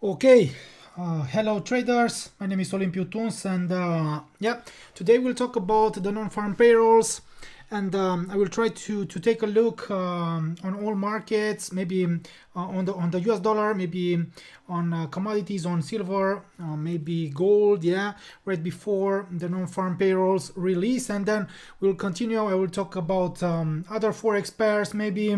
Okay, hello traders, my name is Olimpiutuns and today we'll talk about the non-farm payrolls and I will try to take a look on all markets, maybe on the US dollar, maybe on commodities, on silver, maybe gold, right before the non-farm payrolls release, and then we'll continue. I will talk about other forex pairs, maybe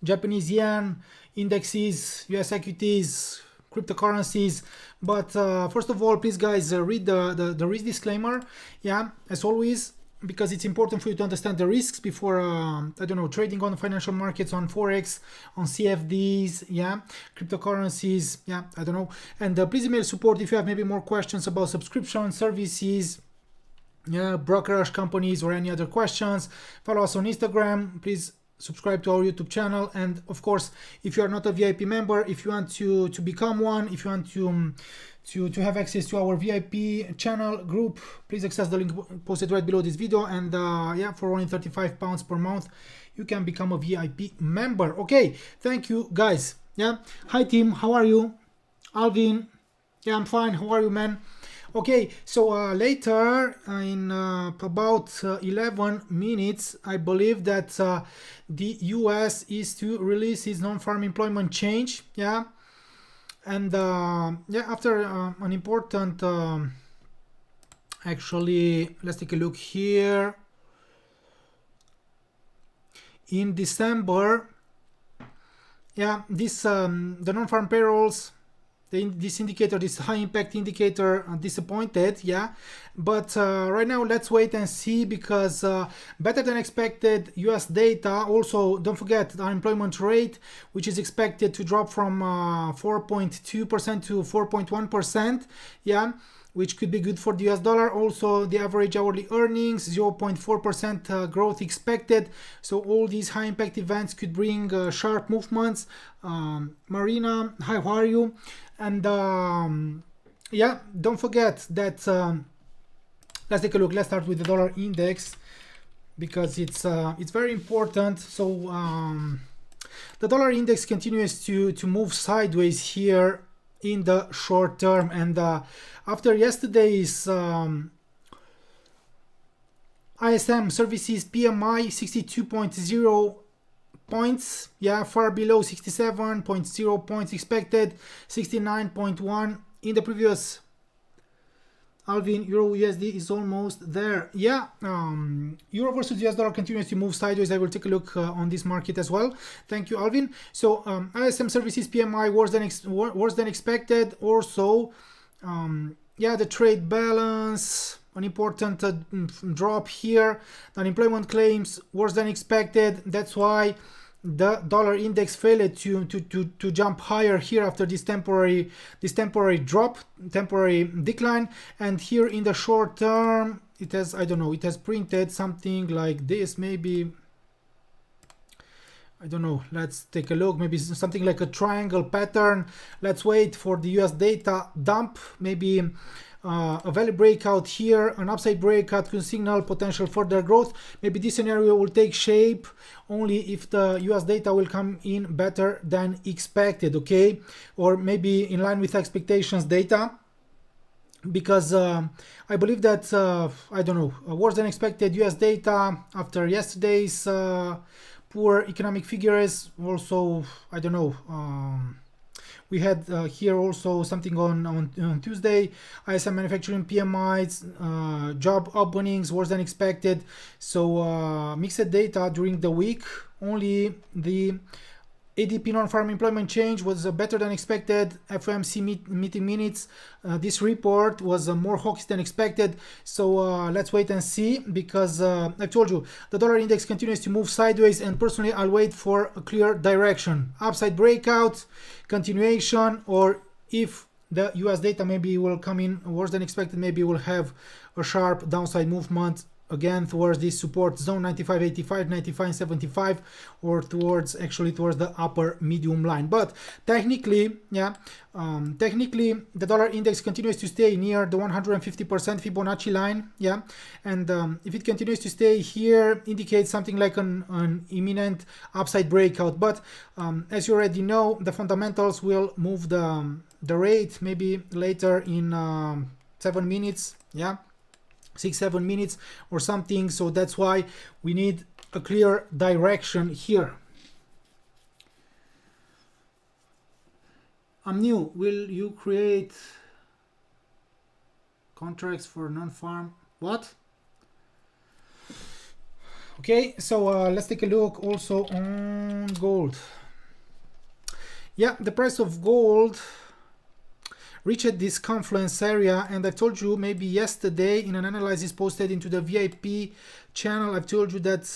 Japanese yen, indexes, US equities, cryptocurrencies. But first of all, please guys, read the risk disclaimer, as always, because it's important for you to understand the risks before trading on the financial markets, on forex, on CFDs, cryptocurrencies, and please email support if you have maybe more questions about subscription services, brokerage companies, or any other questions. Follow us on Instagram, please subscribe to our YouTube channel, and of course, if you are not a VIP member, if you want to become one, if you want to have access to our VIP channel group, please access the link posted right below this video, and for only £35 per month you can become a VIP member. Okay, thank you guys. Hi team, how are you? Alvin, I'm fine, how are you, man? Okay, so later in about 11 minutes, I believe that the US is to release its non-farm employment change, and after an important, actually, let's take a look here. In December, this the non-farm payrolls, this indicator, this high impact indicator, disappointed, but right now let's wait and see, because better than expected US data. Also, don't forget the unemployment rate, which is expected to drop from 4.2% to 4.1%, which could be good for the US dollar. Also, the average hourly earnings, 0.4% growth expected. So all these high impact events could bring sharp movements. Marina, hi, how are you? And don't forget that let's take a look. Let's start with the dollar index, because it's very important. So the dollar index continues to move sideways here in the short term, and after yesterday's ISM services PMI 62.0 points, far below 67.0 points expected, 69.1 in the previous. Alvin, Euro USD is almost there. Euro versus US dollar continues to move sideways. I will take a look on this market as well. Thank you, Alvin. So ISM services PMI worse than expected. Also, the trade balance, an important drop here. The unemployment claims worse than expected. That's why the dollar index failed to jump higher here after this temporary drop, temporary decline. And here in the short term, it has, it has printed something like this, maybe, I don't know, let's take a look, maybe something like a triangle pattern. Let's wait for the US data dump, maybe a value breakout here, an upside breakout could signal potential further growth. Maybe this scenario will take shape only if the US data will come in better than expected, okay, or maybe in line with expectations data, because I believe that worse than expected US data after yesterday's poor economic figures. Also, we had here also something on Tuesday, ISM manufacturing PMIs, job openings worse than expected. So mixed data during the week. Only the ADP non-farm employment change was better than expected. FOMC meeting minutes, this report was more hawkish than expected. So let's wait and see, because I told you the dollar index continues to move sideways, and personally I'll wait for a clear direction, upside breakout, continuation, or if the US data maybe will come in worse than expected, maybe we'll have a sharp downside movement again towards this support zone 95.85, 95.75, or towards the upper medium line. But technically, technically the dollar index continues to stay near the 150% Fibonacci line, and if it continues to stay here, indicates something like an imminent upside breakout. But as you already know, the fundamentals will move the the rate maybe later in 7 minutes, yeah, 6-7 minutes or something. So that's why we need a clear direction here. I'm new. Will you create contracts for non-farm? What? Okay, so let's take a look also on gold. Yeah, the price of gold reached this confluence area, and I told you maybe yesterday in an analysis posted into the VIP channel, I've told you that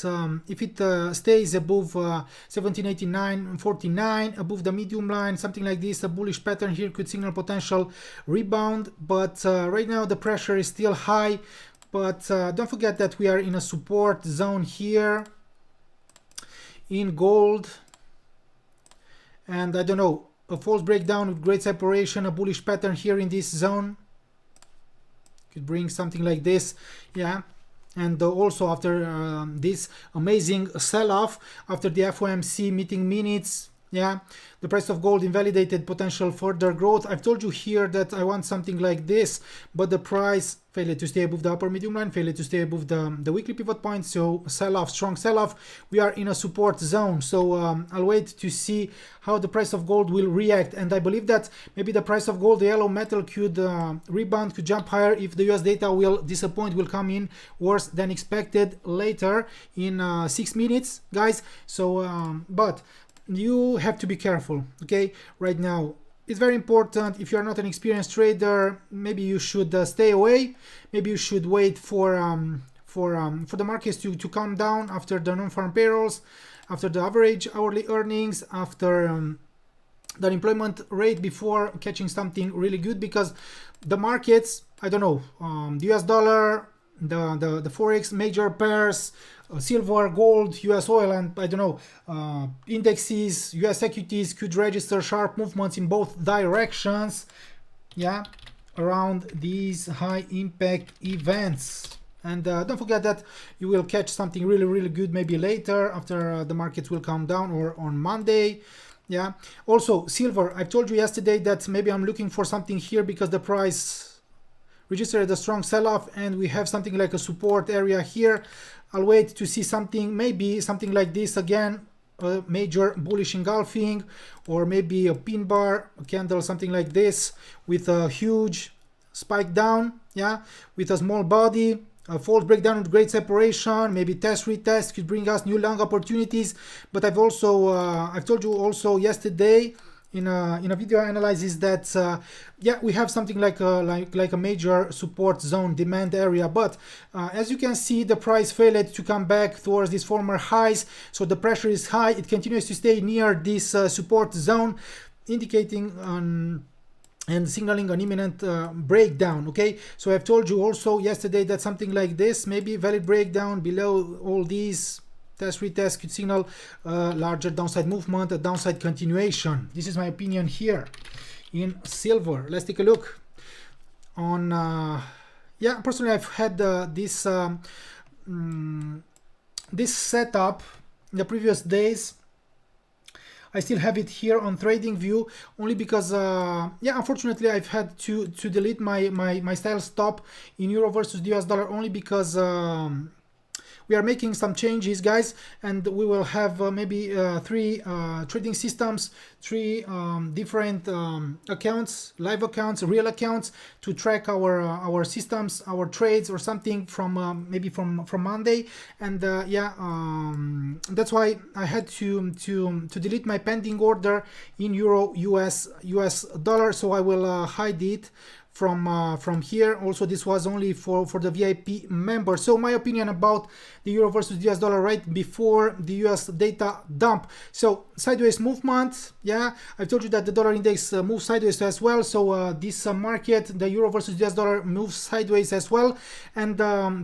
if it stays above 1789.49, above the medium line, something like this, a bullish pattern here could signal potential rebound. But right now the pressure is still high. But don't forget that we are in a support zone here in gold, and I don't know, a false breakdown with great separation, a bullish pattern here in this zone could bring something like this, yeah. And also after this amazing sell-off after the FOMC meeting minutes, yeah, the price of gold invalidated potential further growth. I've told you here that I want something like this, but the price failed to stay above the upper medium line, failed to stay above the weekly pivot point. So sell-off, strong sell-off. We are in a support zone. So I'll wait to see how the price of gold will react. And I believe that maybe the price of gold, the yellow metal, could rebound, could jump higher if the US data will disappoint, will come in worse than expected later in 6 minutes, guys. So, but you have to be careful, okay? Right now it's very important. If you are not an experienced trader, maybe you should stay away. Maybe you should wait for the markets to calm down after the non-farm payrolls, after the average hourly earnings, after the unemployment rate, before catching something really good. Because the markets, I don't know, the US dollar, the Forex major pairs, silver, gold, US oil, and I don't know, indexes, US equities could register sharp movements in both directions, yeah, around these high impact events. And don't forget that you will catch something really, really good maybe later after the markets will calm down, or on Monday. Yeah. Also, silver, I've told you yesterday that maybe I'm looking for something here because the price registered a strong sell-off and we have something like a support area here. I'll wait to see something, maybe something like this again, a major bullish engulfing, or maybe a pin bar, a candle, something like this, with a huge spike down, yeah, with a small body, a false breakdown with great separation, maybe test retest could bring us new long opportunities. But I've also I've told you also yesterday in a video analysis that yeah, we have something like a major support zone, demand area. But as you can see, the price failed to come back towards these former highs, so the pressure is high. It continues to stay near this support zone, indicating and signaling an imminent breakdown. Okay, so I've told you also yesterday that something like this, maybe valid breakdown below all these test retest, could signal a larger downside movement, a downside continuation. This is my opinion here in silver. Let's take a look on yeah, personally I've had this this setup in the previous days. I still have it here on TradingView, only because yeah, unfortunately I've had to delete my style stop in euro versus the US dollar, only because we are making some changes, guys, and we will have maybe 3 trading systems, 3 different accounts, live accounts, real accounts, to track our systems, our trades, or something from maybe from Monday. And yeah, that's why I had to delete my pending order in euro, US dollar. So I will hide it from here. Also, this was only for the VIP members. So my opinion about the euro versus the US dollar right before the US data dump. So sideways movement, yeah, I've told you that the dollar index moves sideways as well. So this market, the euro versus the US dollar, moves sideways as well. And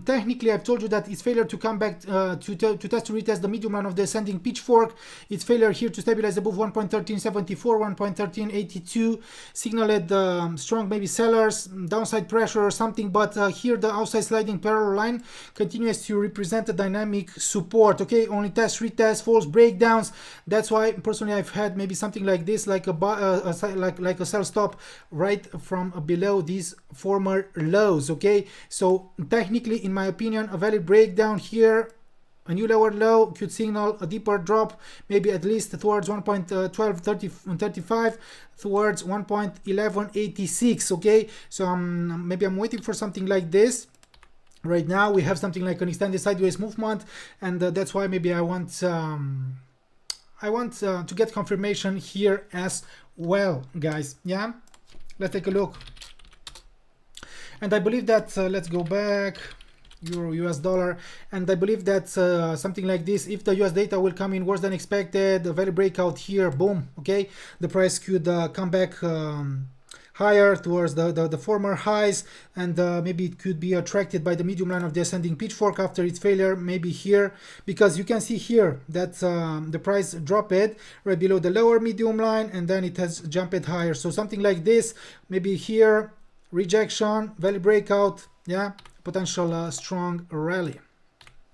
technically I've told you that its failure to come back to test to retest the medium line of the ascending pitchfork, its failure here to stabilize above 1.1374, 1.1382 signaled strong maybe seller traders, downside pressure or something, but here the outside sliding parallel line continues to represent a dynamic support. Okay, only test, retest, false breakdowns. That's why personally I've had maybe something like this, like a sell stop right from below these former lows. Okay, so technically, in my opinion, a valid breakdown here, a new lower low could signal a deeper drop, maybe at least towards 1.1235, towards 1.1186. Okay, so maybe I'm waiting for something like this. Right now we have something like an extended sideways movement, and that's why maybe I want to get confirmation here as well, guys. Yeah, let's take a look. And I believe that let's go back. Euro, US dollar, and I believe that something like this, if the US data will come in worse than expected, a valid breakout here, boom, okay, the price could come back higher towards the former highs, and maybe it could be attracted by the medium line of the ascending pitchfork after its failure, maybe here, because you can see here that the price dropped right below the lower medium line, and then it has jumped higher. So something like this, maybe here, rejection, valid breakout, yeah, potential strong rally.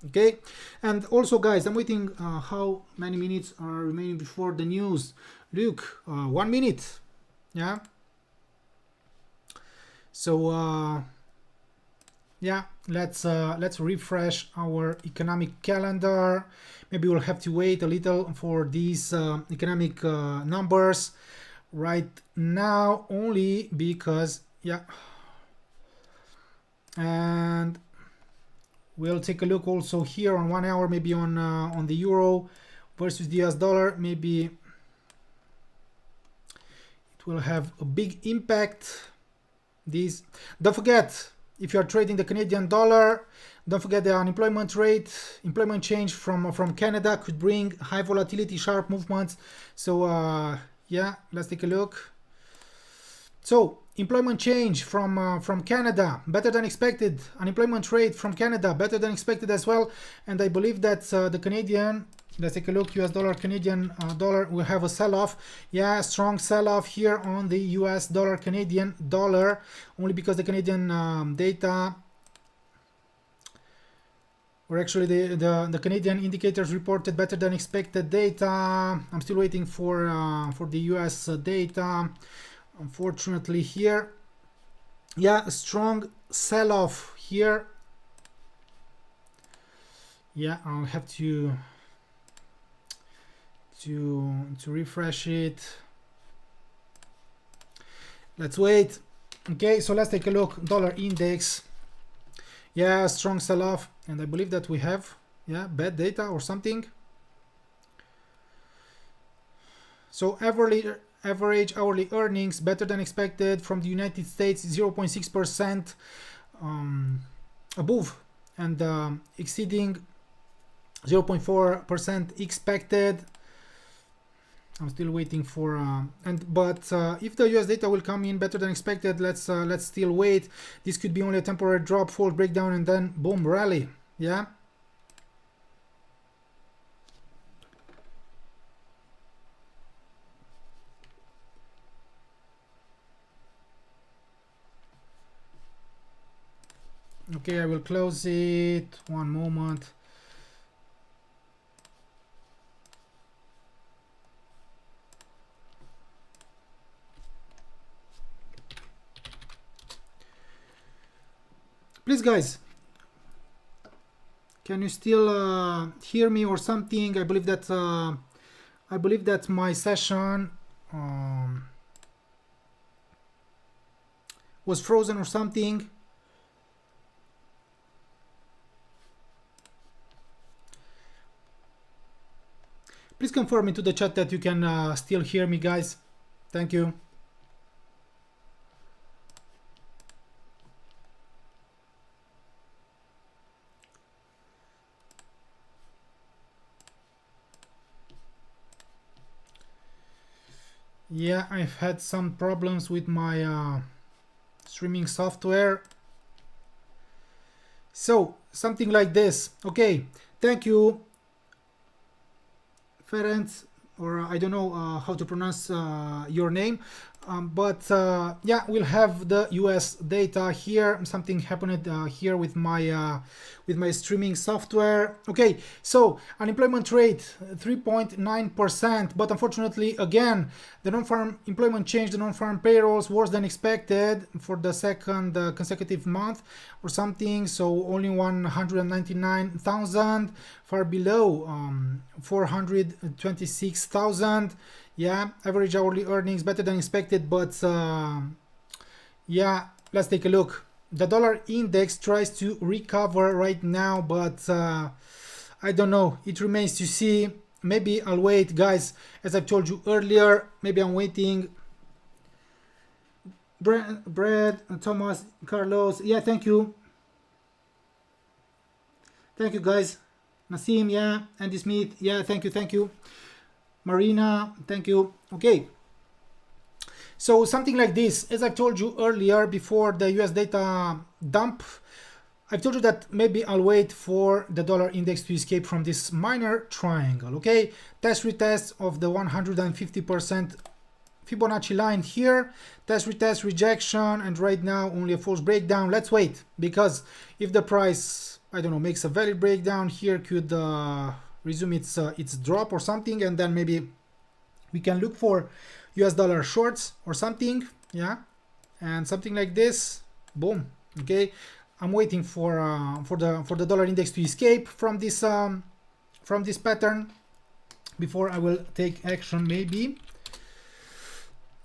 Okay, and also guys, I'm waiting how many minutes are remaining before the news. Look, 1 minute. Yeah, so yeah, let's refresh our economic calendar. Maybe we'll have to wait a little for these economic numbers right now, only because, yeah. And we'll take a look also here on 1 hour, maybe on the euro versus the US dollar. Maybe it will have a big impact. These, don't forget, if you are trading the Canadian dollar, don't forget the unemployment rate, employment change from Canada could bring high volatility, sharp movements. So yeah, let's take a look. So employment change from Canada, better than expected. Unemployment rate from Canada, better than expected as well. And I believe that the Canadian, let's take a look, US dollar, Canadian dollar, will have a sell-off. Yeah, strong sell-off here on the US dollar, Canadian dollar, only because the Canadian data, or actually the Canadian indicators reported better than expected data. I'm still waiting for the US data. Unfortunately here, yeah, a strong sell-off here. Yeah, I'll have to refresh it. Let's wait. Okay, so let's take a look. Dollar index, yeah, strong sell-off, and I believe that we have, yeah, bad data or something. So average hourly earnings better than expected from the United States, 0.6% above, and exceeding 0.4% expected. I'm still waiting for but if the US data will come in better than expected, let's still wait. This could be only a temporary drop, false breakdown, and then boom, rally. Yeah. Okay, I will close it. One moment. Please, guys, can you still hear me or something? I believe that my session was frozen or something. Please confirm into the chat that you can still hear me, guys. Thank you. Yeah, I've had some problems with my streaming software. So, something like this. Okay, thank you, Ferenc, or I don't know how to pronounce your name. Yeah, we'll have the US data here. Something happened here with my streaming software. Okay, so unemployment rate 3.9%, but unfortunately again the non-farm employment change, the non-farm payrolls worse than expected for the second consecutive month or something. So only 199,000, far below 426,000. Yeah, average hourly earnings better than expected, but yeah, let's take a look. The dollar index tries to recover right now, but I don't know, it remains to see. Maybe I'll wait, guys, as I told you earlier. Maybe I'm waiting. Brad, Thomas, Carlos, yeah, thank you guys. Nassim, yeah, Andy Smith, yeah, thank you. Marina, thank you. Okay, so something like this, as I told you earlier before the US data dump, I've told you that maybe I'll wait for the dollar index to escape from this minor triangle. Okay, test retest of the 150% Fibonacci line here, test retest rejection, and right now only a false breakdown. Let's wait, because if the price, I don't know, makes a valid breakdown here, could resume its drop or something, and then maybe we can look for US dollar shorts or something. Yeah, and something like this, boom. Okay, I'm waiting for the dollar index to escape from this pattern before I will take action, maybe.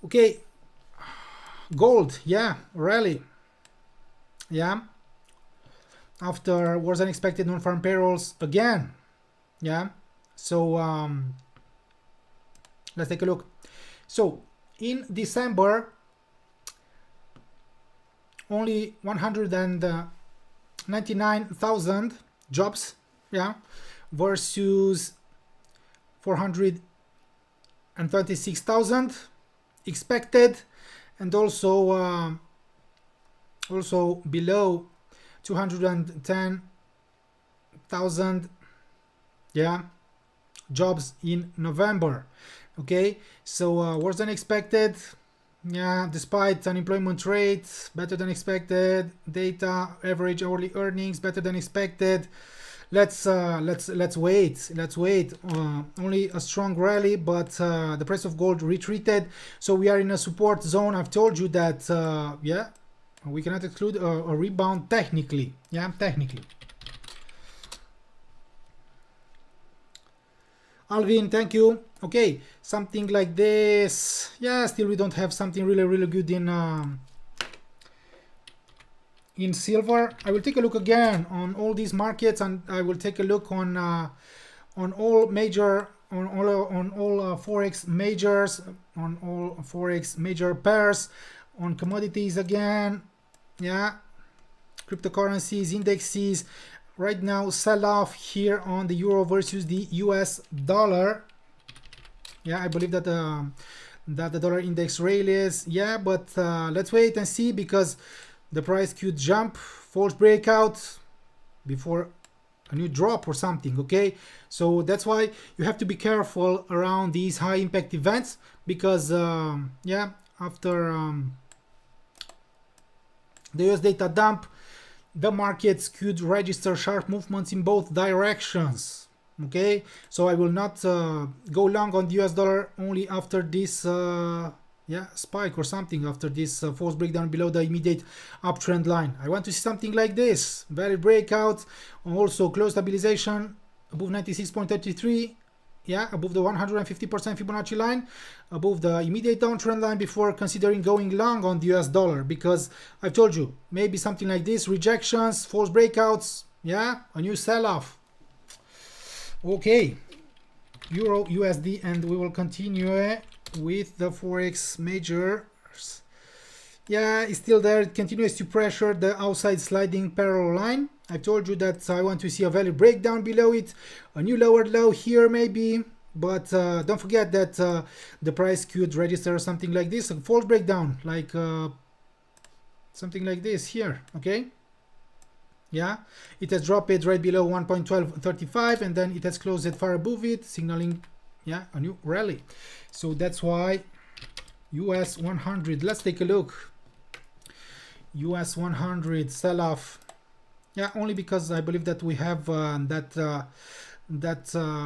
Okay, gold, yeah, rally, yeah, after worse than expected non-farm payrolls again. Yeah, so let's take a look. So in December, only 199,000 jobs, yeah, versus 426,000 expected, and also below 210,000, yeah, jobs in November. Okay, so worse than expected. Yeah, despite unemployment rate better than expected, data average hourly earnings better than expected. Let's wait. Only a strong rally, but the price of gold retreated, so we are in a support zone. I've told you that yeah, we cannot exclude a rebound technically. Yeah, technically. Alvin, thank you. Okay, something like this. Yeah, still we don't have something really good in silver. I will take a look again on all these markets, and I will take a look on all major forex majors, on all forex major pairs, on commodities again. Yeah, cryptocurrencies, indexes. Right now, sell off here on the euro versus the US dollar. Yeah, I believe that that the dollar index rallies. Yeah, but let's wait and see, because the price could jump, false breakout before a new drop or something. Okay, so that's why you have to be careful around these high impact events, because yeah, after the US data dump, the markets could register sharp movements in both directions. Okay, so I will not go long on the US dollar only after this yeah, spike or something, after this false breakdown below the immediate uptrend line. I want to see something like this, valid breakout, also close stabilization above 96.33, yeah, above the 150% Fibonacci line, above the immediate downtrend line, before considering going long on the US dollar, because I've told you, maybe something like this, rejections, false breakouts, yeah, a new sell-off. Okay, Euro USD, and we will continue with the Forex majors. Yeah, it's still there. It continues to pressure the outside sliding parallel line. I told you that I want to see a value breakdown below it, a new lower low here maybe, but don't forget that the price could register something like this, a false breakdown, like something like this here. Okay, yeah, it has dropped it right below 1.1235, and then it has closed it far above it, signaling, yeah, a new rally. So that's why US 100. Let's take a look. US 100 sell-off. Yeah, only because I believe that we have that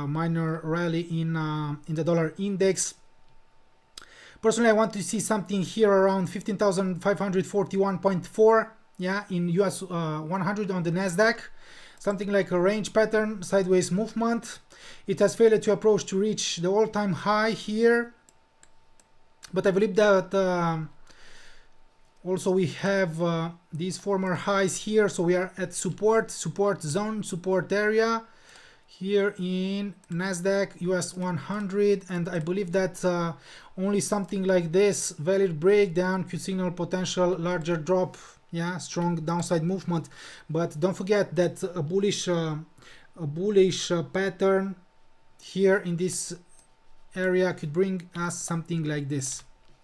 minor rally in the dollar index. Personally, I want to see something here around 15,541.4. Yeah, in US 100 on the Nasdaq. Something like a range pattern, sideways movement. It has failed to approach to reach the all-time high here. But I believe that also we have these former highs here. So we are at support zone, support area here in Nasdaq US 100, and I believe that only something like this valid breakdown could signal potential larger drop. Yeah, strong downside movement, but don't forget that a bullish pattern here in this area could bring us something like this.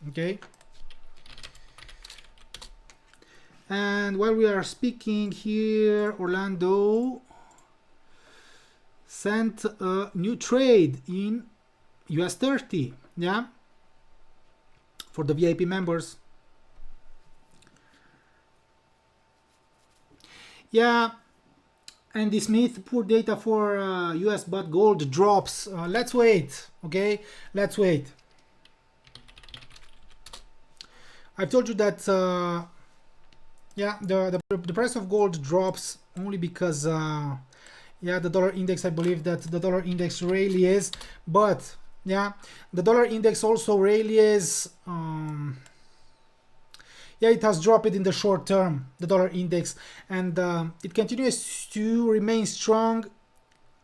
Okay. And while we are speaking here, Orlando sent a new trade in US 30, yeah, for the VIP members. Yeah, Andy Smith, poor data for US, but gold drops. Let's wait, okay? Let's wait. I've told you that, yeah, the price of gold drops only because, yeah, the dollar index, I believe that the dollar index really is, but yeah, the dollar index also really is, yeah, it has dropped in the short term, the dollar index, and it continues to remain strong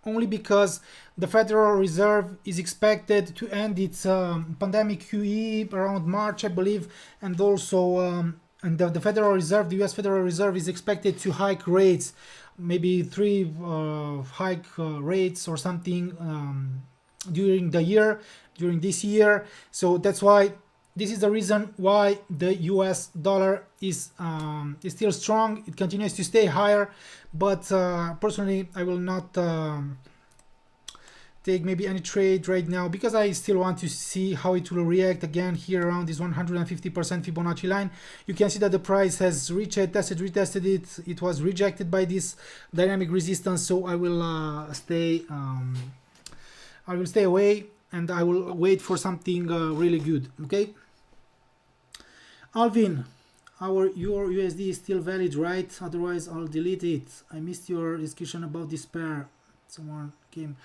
only because the Federal Reserve is expected to end its pandemic QE around March, I believe, and also and the Federal Reserve, the US Federal Reserve, is expected to hike rates, maybe 3 hike rates or something during this year. So that's why this is the reason why the US dollar is still strong. It continues to stay higher, but personally I will not take maybe any trade right now because I still want to see how it will react again here around this 150% Fibonacci line. You can see that the price has reached it, retested it. It was rejected by this dynamic resistance, so I will stay away and I will wait for something really good. Okay, Alvin, your USD is still valid, right? Otherwise I'll delete it. I missed your discussion about this pair. Someone came.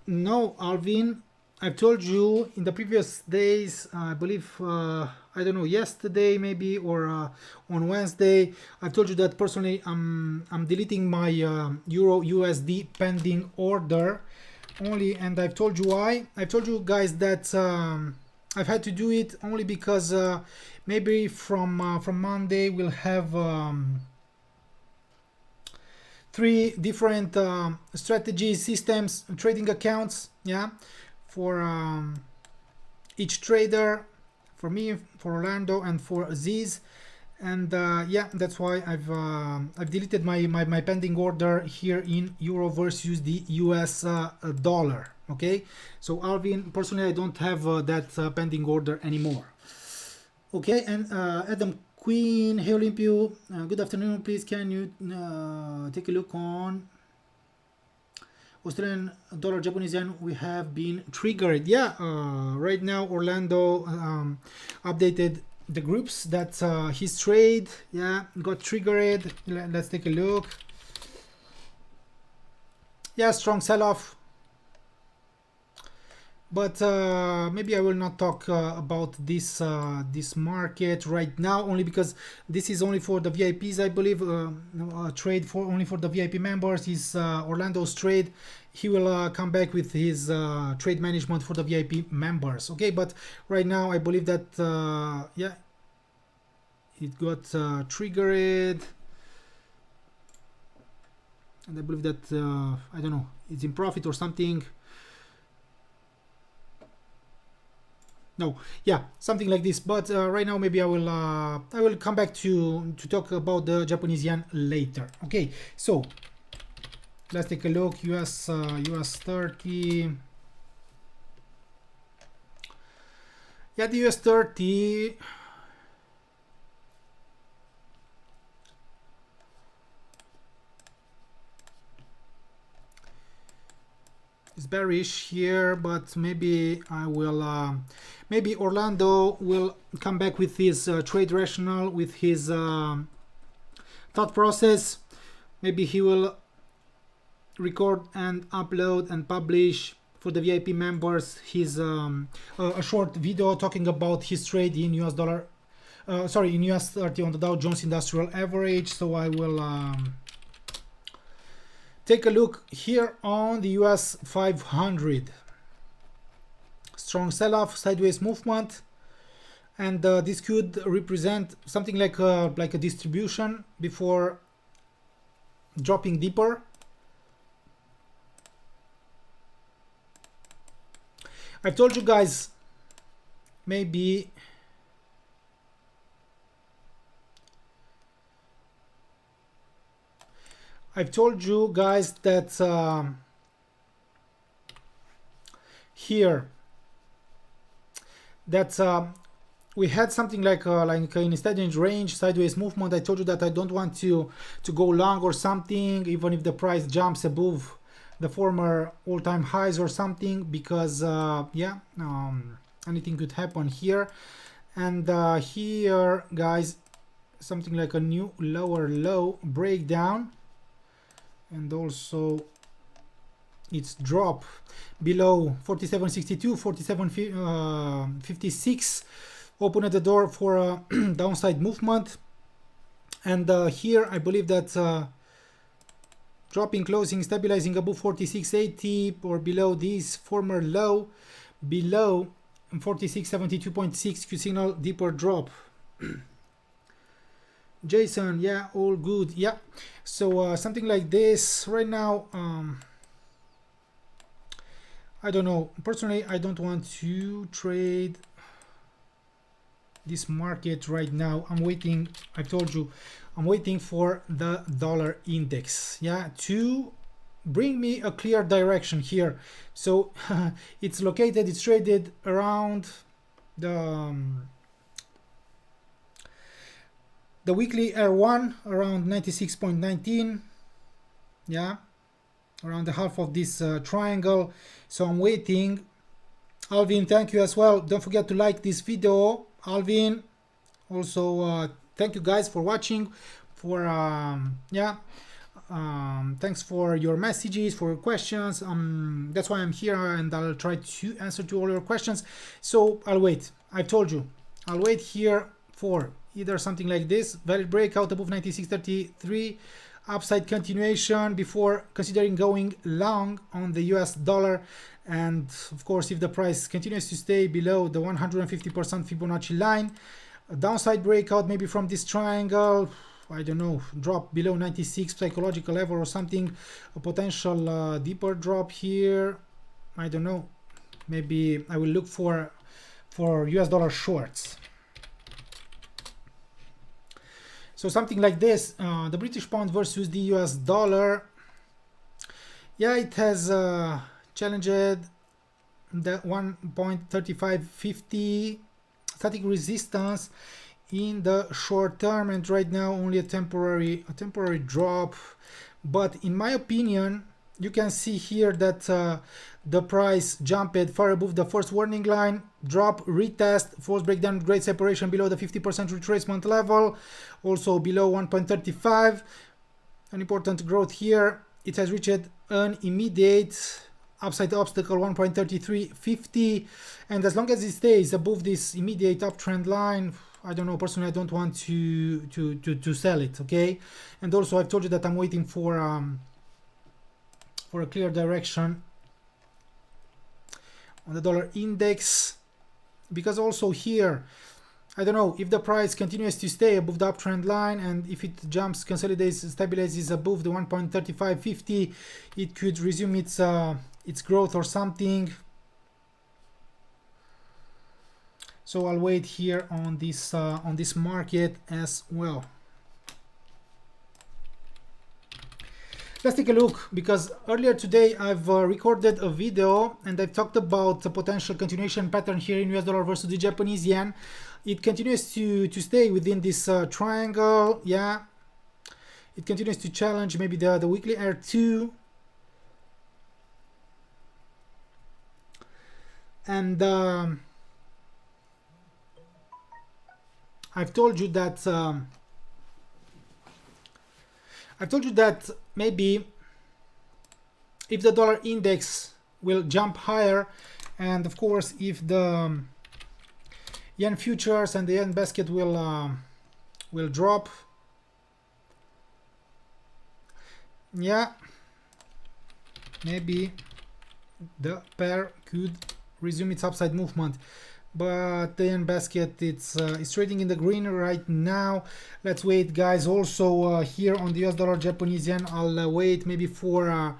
No, Alvin, I've told you in the previous days, I believe, I don't know, yesterday maybe, or on Wednesday, I told you that personally I'm deleting my Euro USD pending order only, and I've told you why. I've told you guys that I've had to do it only because maybe from Monday we'll have 3 different strategies, systems, trading accounts, yeah, for each trader, for me, for Orlando, and for Aziz, and yeah, that's why I've deleted my pending order here in Euro versus the US dollar. Okay, so Alvin, personally, I don't have that pending order anymore. Okay, and Adam Queen, hey Olympio, good afternoon. Please, can you take a look on Australian dollar, Japanese yen? We have been triggered. Yeah, right now Orlando updated the groups that his trade, yeah, got triggered. Let's take a look. Yeah, strong sell-off. But maybe I will not talk about this this market right now, only because this is only for the VIPs, I believe. Trade for only for the VIP members is Orlando's trade. He will come back with his trade management for the VIP members. Okay, but right now I believe that yeah, it got triggered, and I believe that I don't know, it's in profit or something. No, yeah, something like this. But right now, maybe I will come back to talk about the Japanese yen later. Okay, so let's take a look. US 30. Yeah, the US 30 is bearish here, but maybe I will maybe Orlando will come back with his trade rationale, with his thought process. Maybe he will record and upload and publish for the VIP members his a short video talking about his trade in US dollar, sorry, in US 30 on the Dow Jones Industrial Average. So I will take a look here on the US 500. Strong sell-off, sideways movement, and this could represent something like a distribution before dropping deeper. I've told you guys, maybe I've told you guys that here that we had something like an extended range sideways movement. I told you that I don't want to go long or something, even if the price jumps above the former all-time highs or something, because yeah, anything could happen here. And here, guys, something like a new lower low breakdown, and also its drop below 47.62, 47.56, open at the door for a downside movement. And here I believe that dropping, closing, stabilizing above 46.80 or below this former low, below 46.72.6 could signal deeper drop. Jason, yeah, all good. Yeah, so something like this right now. I don't know, personally I don't want to trade this market right now. I'm waiting, I told you, I'm waiting for the dollar index, yeah, to bring me a clear direction here. So it's located, it's traded around the weekly R1 around 96.19, yeah, around the half of this triangle. So I'm waiting. Alvin, thank you as well. Don't forget to like this video, Alvin. Also thank you guys for watching, for yeah, thanks for your messages, for your questions. That's why I'm here, and I'll try to answer to all your questions. So I'll wait. I've told you, I'll wait here for either something like this, valid breakout above 96.33, upside continuation before considering going long on the US dollar. And of course, if the price continues to stay below the 150% Fibonacci line, a downside breakout maybe from this triangle, I don't know, drop below 96 psychological level or something, a potential deeper drop here. I don't know, maybe I will look for US dollar shorts. So something like this, the British pound versus the US dollar. Yeah, it has challenged the 1.3550 static resistance in the short term, and right now only a temporary drop. But in my opinion, you can see here that the price jumped far above the first warning line, drop, retest, false breakdown, great separation below the 50% retracement level, also below 1.35. An important growth here. It has reached an immediate upside obstacle 1.3350, and as long as it stays above this immediate uptrend line, I don't know, personally I don't want to sell it, okay? And also I've told you that I'm waiting for a clear direction on the dollar index, because also here, I don't know, if the price continues to stay above the uptrend line, and if it jumps, consolidates, stabilizes above the 1.3550, it could resume its growth or something. So I'll wait here on this market as well. let's take a look, because earlier today I've recorded a video and I've talked about the potential continuation pattern here in US dollar versus the Japanese yen. It continues to stay within this triangle. Yeah, it continues to challenge maybe the weekly R2. And I've told you that maybe if the dollar index will jump higher, and of course if the yen futures and the yen basket will drop, yeah, maybe the pair could resume its upside movement. But the yen basket, it's trading in the green right now. Let's wait, guys. Also here on the US dollar Japanese yen, I'll wait maybe for a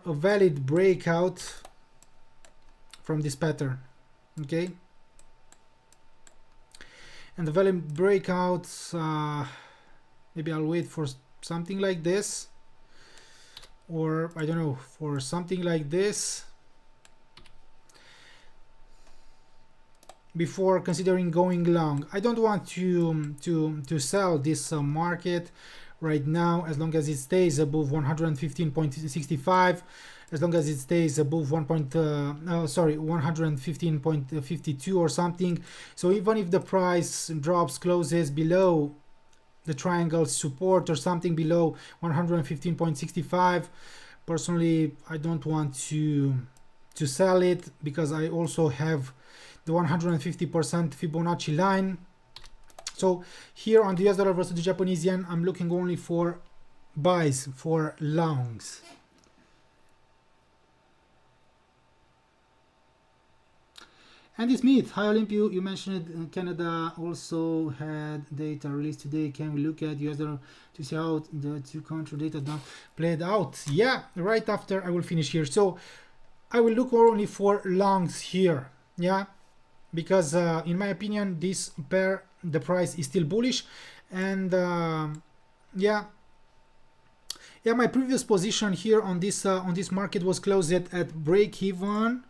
valid breakout from this pattern. Okay, and the valid breakout, maybe I'll wait for something like this, or I don't know, for something like this before considering going long. I don't want to sell this market right now, as long as it stays above 115.65, as long as it stays above 115.52 or something. So even if the price closes below the triangle support or something below 115.65, personally I don't want to sell it, because I also have the 150% Fibonacci line. So here on the US dollar versus the Japanese yen, I'm looking only for buys, for longs. Andy Smith, hi Olympio, you mentioned Canada also had data released today. Can we look at US dollar to see how the two country data played out? Yeah, right after I will finish here. So I will look only for longs here. Yeah, because in my opinion this pair, the price is still bullish. And yeah, my previous position here on this market was closed at break even,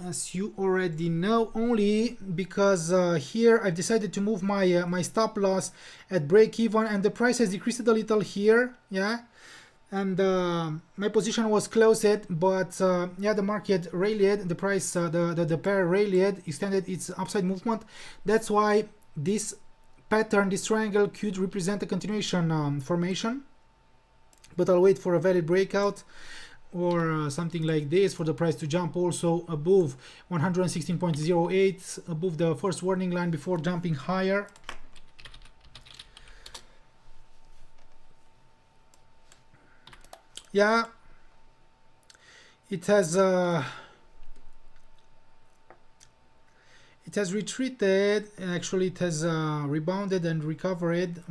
as you already know, only because here I've decided to move my stop loss at break even, and the price has decreased a little here. Yeah, and my position was closed, but yeah, the market rallied, the price, the pair rallied, extended its upside movement. That's why this pattern, this triangle, could represent a continuation formation, but I'll wait for a valid breakout or something like this for the price to jump also above 116.08, above the first warning line, before jumping higher. Yeah, it has retreated. Actually, it has rebounded and recovered,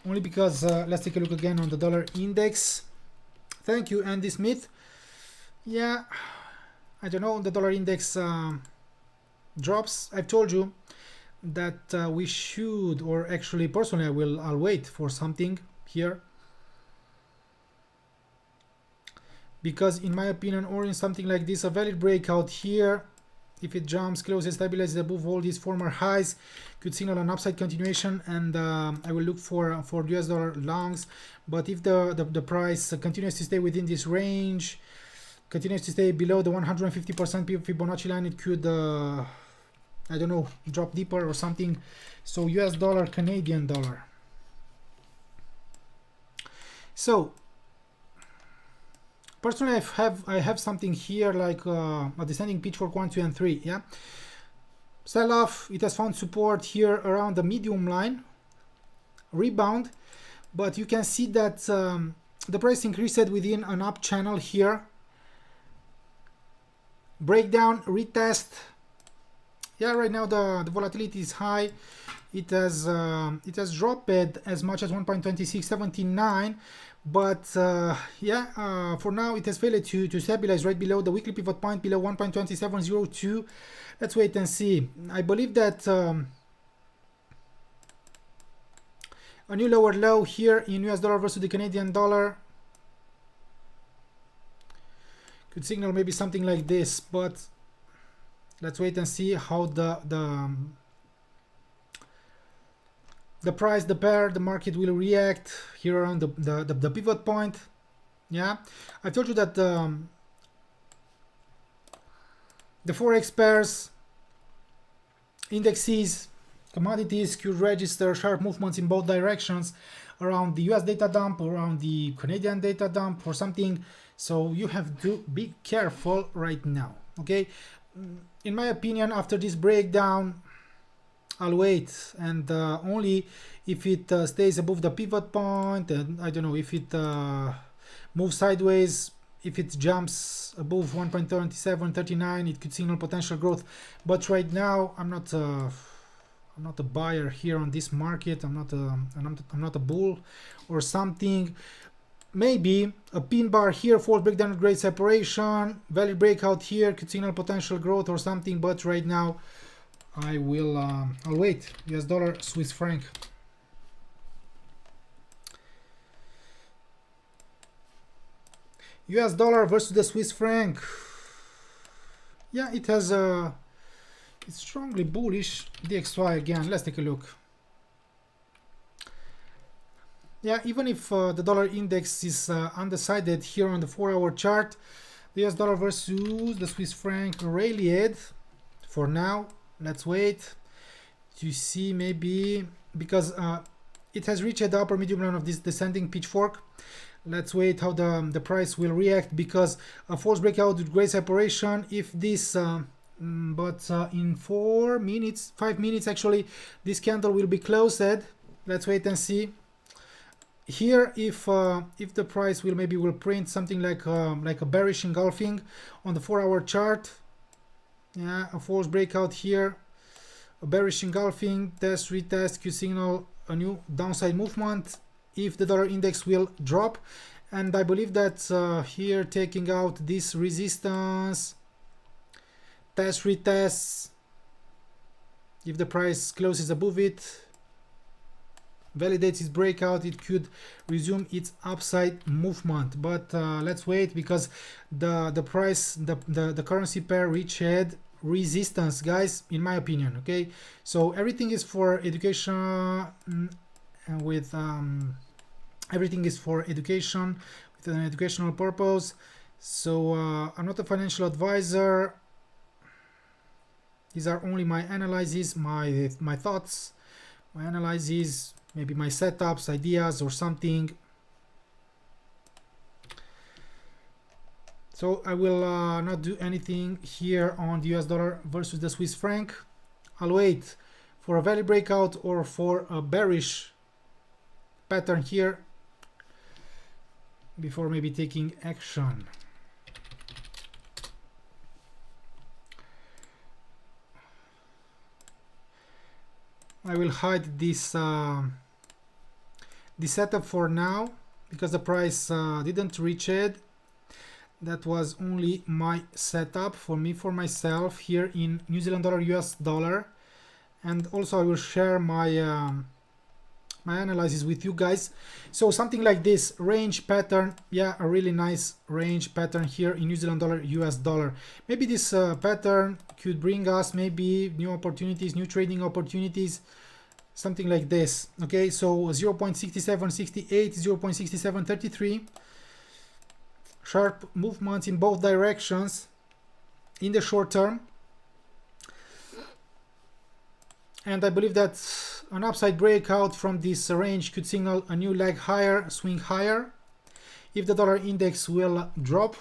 only because let's take a look again on the dollar index. Thank you, Andy Smith. Yeah, I don't know, the dollar index drops. I've told you that we should, or actually personally I'll wait for something here, because in my opinion, or in something like this, a valid breakout here, if it jumps, closes, stabilizes above all these former highs, could signal an upside continuation, and I will look for US dollar longs. But if the price continues to stay within this range, continues to stay below the 150% Fibonacci line, it could I don't know, drop deeper or something. So US dollar, Canadian dollar. So personally, I have something here like a descending pitchfork 1, 2, and 3. Yeah, sell off. It has found support here around the medium line, rebound, but you can see that the price increased within an up channel here, breakdown, retest. Yeah, right now the volatility is high. It has dropped as much as 1.2679, but yeah, for now it has failed to stabilize right below the weekly pivot point, below 1.2702. Let's wait and see. I believe that a new lower low here in US dollar versus the Canadian dollar. Could signal maybe something like this, but let's wait and see how the price, the pair, the market will react here around the pivot point. Yeah, I told you that the Forex pairs, indices, commodities could register sharp movements in both directions around the US data dump, around the Canadian data dump or something. So you have to be careful right now, okay? In my opinion, after this breakdown, I'll wait, and only if it stays above the pivot point, and I don't know if it moves sideways, if it jumps above 1.2739, it could signal potential growth. But right now, I'm not a buyer here on this market. I'm not a bull or something. Maybe a pin bar here, false breakdown, great separation, valid breakout here could signal potential growth or something. But right now, I'll wait. US dollar, Swiss franc. US dollar versus the Swiss franc. Yeah, it has it's strongly bullish. DXY again. Let's take a look. Yeah, even if the dollar index is undecided here on the 4-hour chart, the US dollar versus the Swiss franc rallied for now. Let's wait to see, maybe because it has reached the upper medium line of this descending pitchfork. Let's wait how the price will react, because a false breakout with great separation, if this but in 4 minutes, 5 minutes actually, this candle will be closed. Let's wait and see here if the price will print something like a bearish engulfing on the 4-hour chart. Yeah, a false breakout here, a bearish engulfing, test, retest, could signal a new downside movement if the dollar index will drop. And I believe that here, taking out this resistance, test, retest, if the price closes above it, validates its breakout, it could resume its upside movement. But let's wait, because the price, the currency pair reached resistance, guys, in my opinion. Okay, so everything is for education, with everything is for education, with an educational purpose. So I'm not a financial advisor. These are only my analyses, my thoughts, my analyses, maybe my setups, ideas or something. So I will not do anything here on the US dollar versus the Swiss franc. I'll wait for a valid breakout or for a bearish pattern here before maybe taking action. I will hide this this setup for now, because the price didn't reach it. That was only my setup for me, for myself, here in New Zealand dollar, US dollar. And also I will share my my analysis with you guys. So something like this range pattern, yeah, a really nice range pattern here in New Zealand dollar, US dollar. Maybe this pattern could bring us maybe new opportunities, new trading opportunities, something like this. Okay, so 0.6768, 0.6733, sharp movements in both directions in the short term. And I believe that an upside breakout from this range could signal a new leg higher, swing higher, if the dollar index will drop.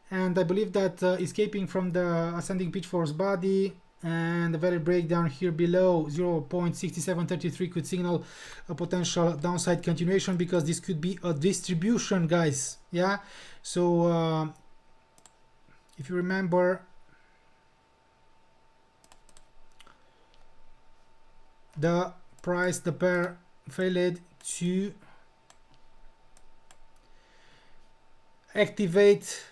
And I believe that escaping from the ascending pitchfork's body and the valid breakdown here below 0.6733 could signal a potential downside continuation, because this could be a distribution, guys. Yeah, so if you remember, the price, the pair failed to activate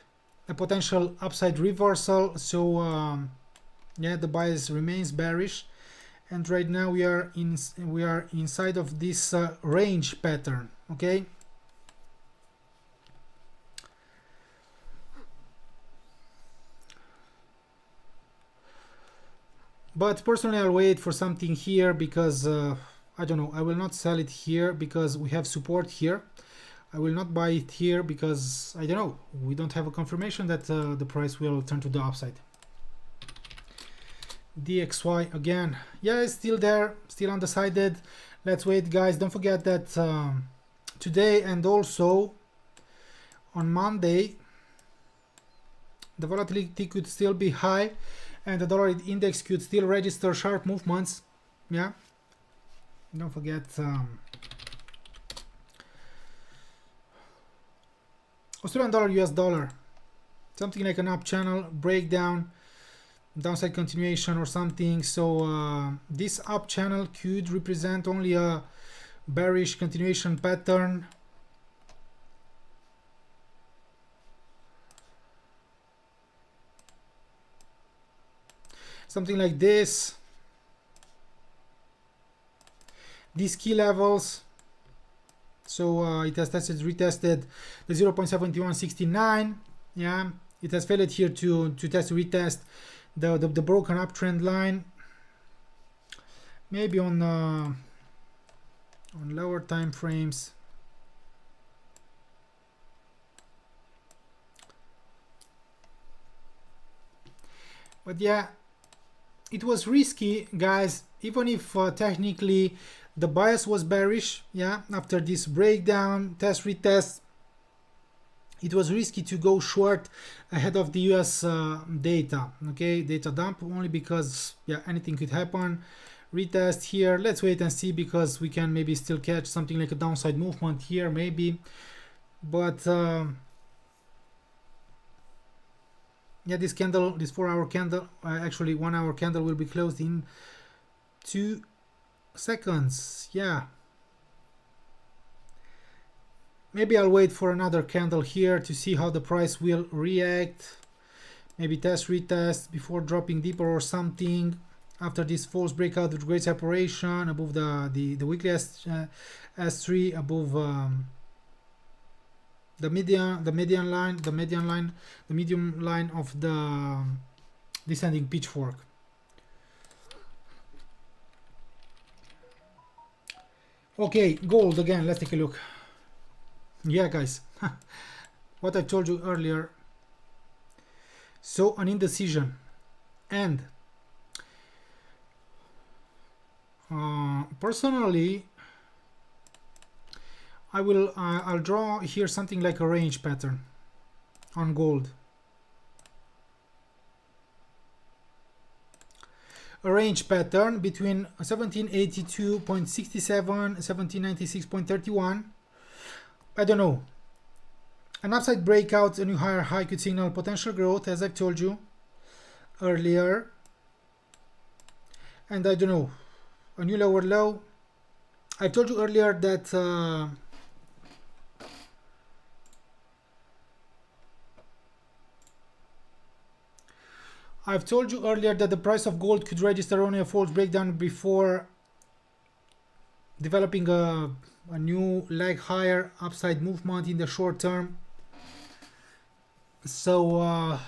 a potential upside reversal. So yeah, the bias remains bearish, and right now we are inside of this range pattern. Okay, but personally I'll wait for something here because I don't know, I will not sell it here because we have support here. I will not buy it here because I don't know, we don't have a confirmation that the price will turn to the upside. DXY again, yeah, it's still there, still undecided. Let's wait, guys. Don't forget that today and also on Monday the volatility could still be high and the dollar index could still register sharp movements. Yeah, don't forget Australian dollar, US dollar, something like an up channel breakdown, downside continuation or something. So this up channel could represent only a bearish continuation pattern. Something like this. These key levels. So it has retested the 0.7169. Yeah, it has failed here to retest the broken uptrend line. Maybe on lower time frames. But yeah, it was risky, guys, even if technically the bias was bearish. Yeah, after this breakdown, test retest, it was risky to go short ahead of the US data. Okay, data dump, only because yeah, anything could happen. Retest here, let's wait and see, because we can maybe still catch something like a downside movement here, maybe. But yeah, this candle, this 4-hour candle, actually 1-hour candle will be closed in 2 seconds. Yeah, maybe I'll wait for another candle here to see how the price will react. Maybe test retest before dropping deeper or something. After this false breakout with great separation above the weekly S3, above the medium line of the descending pitchfork. Okay, gold again, let's take a look. Yeah, guys, what I told you earlier. So an indecision, and personally I'll draw here something like a range pattern on gold. A range pattern between 1782.67, 1796.31. I don't know. An upside breakout, a new higher high could signal potential growth, as I've told you earlier. And I don't know, a new lower low. I told you earlier that the price of gold could register only a false breakdown before developing a new leg higher upside movement in the short term. So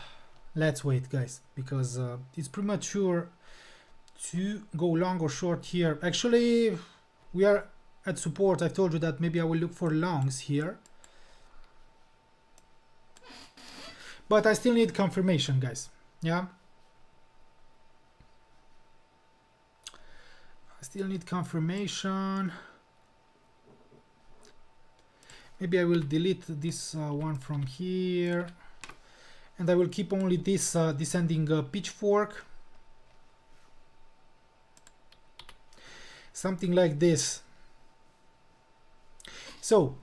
let's wait, guys, because it's premature to go long or short here. Actually, we are at support. I've told you that maybe I will look for longs here, but I still need confirmation, guys. Yeah, I still need confirmation. Maybe I will delete this one from here, and I will keep only this descending pitchfork. Something like this. So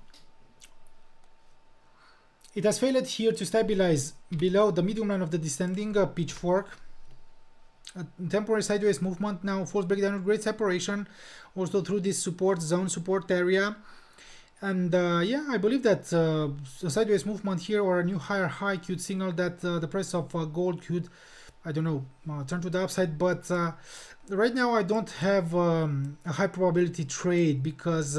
it has failed here to stabilize below the medium line of the descending pitchfork. A temporary sideways movement, now false breakdown with great separation, also through this support zone, support area. And yeah, I believe that a sideways movement here or a new higher high could signal that the price of gold could I don't know, turn to the upside. But right now I don't have a high probability trade because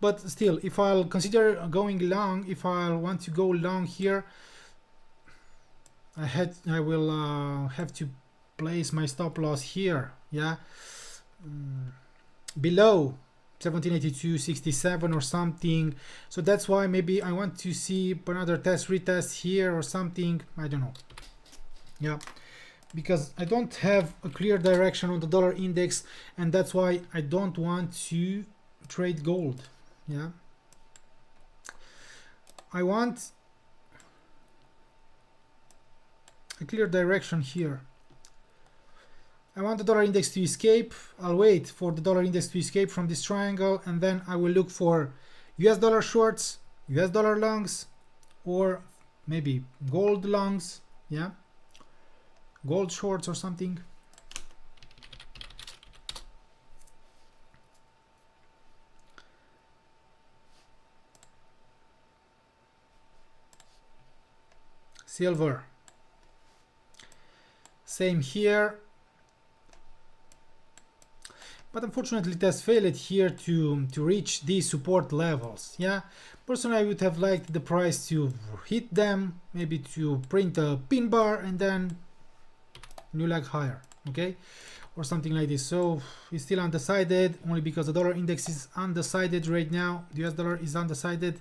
but still, if I'll consider going long, if I want to go long here, I will have to place my stop loss here, yeah, below 1782.67 or something. So that's why maybe I want to see another retest here or something. I don't know, yeah, because I don't have a clear direction on the dollar index, and that's why I don't want to trade gold. Yeah, I want a clear direction here. I want the dollar index to escape. I'll wait for the dollar index to escape from this triangle, and then I will look for US dollar shorts, US dollar longs, or maybe gold longs, yeah, gold shorts or something. Silver, same here, but unfortunately it has failed here to reach these support levels. Yeah, personally I would have liked the price to hit them, maybe to print a pin bar and then new leg higher, okay, or something like this. So it's still undecided, only because the dollar index is undecided right now. The US dollar is undecided.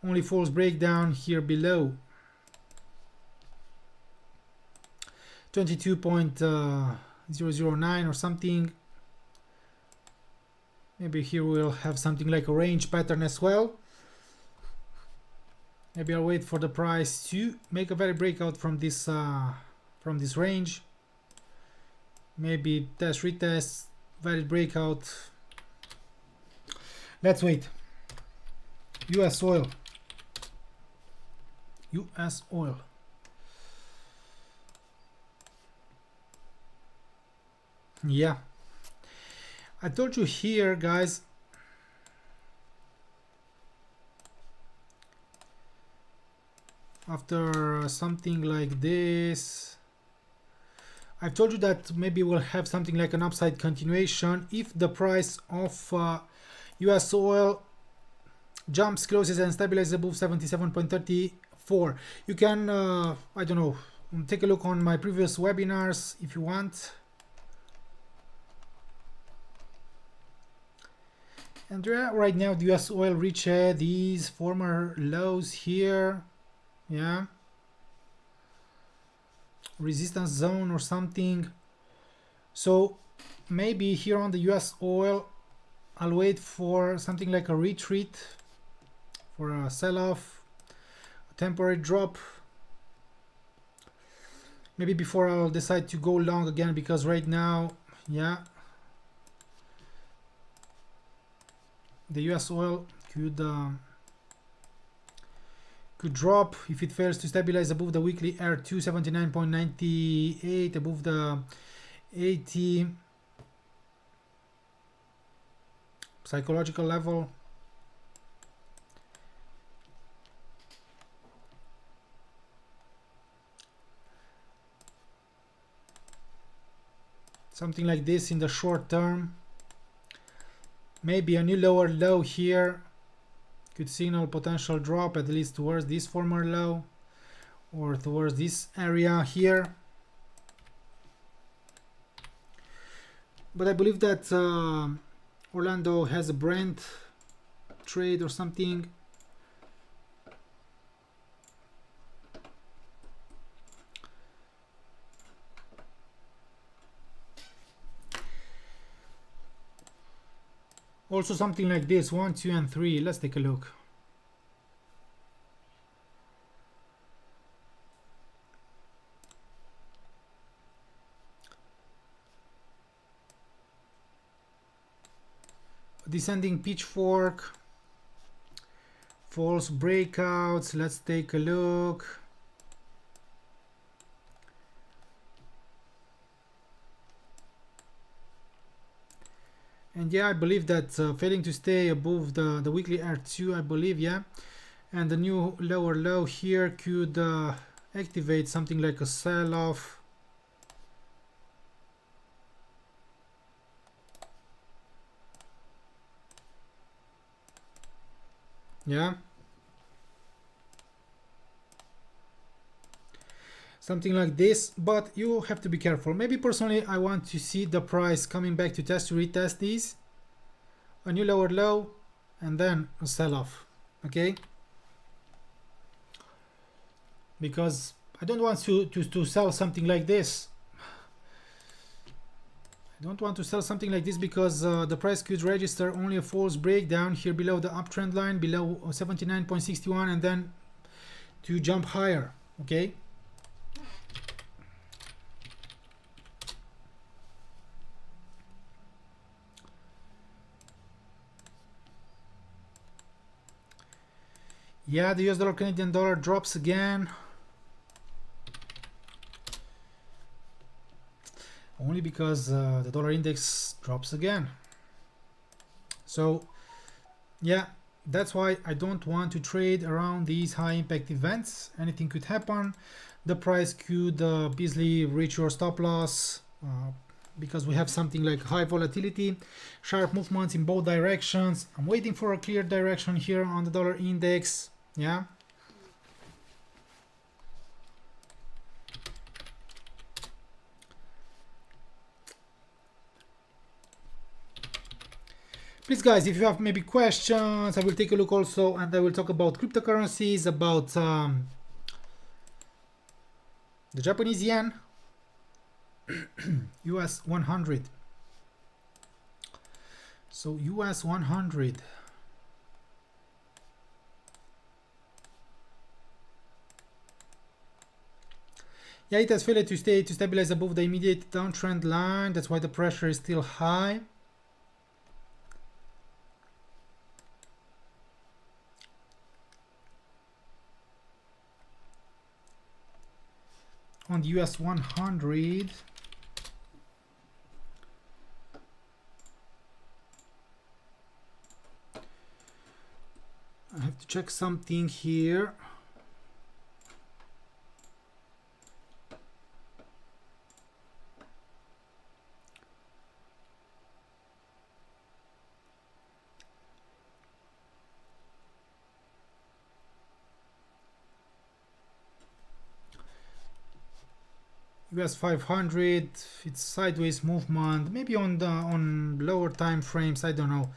Only false breakdown here below 22.009 or something. Maybe here we'll have something like a range pattern as well. Maybe I'll wait for the price to make a valid breakout from this range. Maybe test, retest, valid breakout. Let's wait. US oil. US oil. Yeah, I told you here, guys, after something like this, I've told you that maybe we'll have something like an upside continuation if the price of US oil jumps, closes and stabilizes above 77.34. You can I don't know, take a look on my previous webinars if you want. And right now the US oil reached these former lows here, yeah, resistance zone or something. So maybe here on the US oil I'll wait for something like a retreat, for a sell-off, a temporary drop, maybe before I'll decide to go long again, because right now, yeah, the US oil could drop if it fails to stabilize above the weekly R2 79.98, above the 80 psychological level. Something like this in the short term. Maybe a new lower low here could signal potential drop, at least towards this former low or towards this area here. But I believe that Orlando has a Brent trade or something. Also something like this, 1, 2 and 3. Let's take a look. Descending pitchfork, false breakouts. Let's take a look. And yeah, I believe that failing to stay above the weekly R2, I believe, yeah. And the new lower low here could activate something like a sell-off. Yeah. Something like this, but you have to be careful. Maybe personally I want to see the price coming back to retest these, a new lower low, and then a sell-off. Okay, because I don't want to sell something like this. I don't want to sell something like this because the price could register only a false breakdown here below the uptrend line, below 79.61, and then to jump higher. Okay. Yeah, the US dollar Canadian dollar drops again. Only because the dollar index drops again. So yeah, that's why I don't want to trade around these high impact events. Anything could happen. The price could easily reach your stop loss because we have something like high volatility, sharp movements in both directions. I'm waiting for a clear direction here on the dollar index. Yeah. Please guys, if you have maybe questions, I will take a look also, and I will talk about cryptocurrencies, about the Japanese yen, US 100. So US 100. Yeah, it has failed to stabilize above the immediate downtrend line. That's why the pressure is still high. On the US 100, I have to check something here. US 500, it's sideways movement, maybe on lower time frames, I don't know.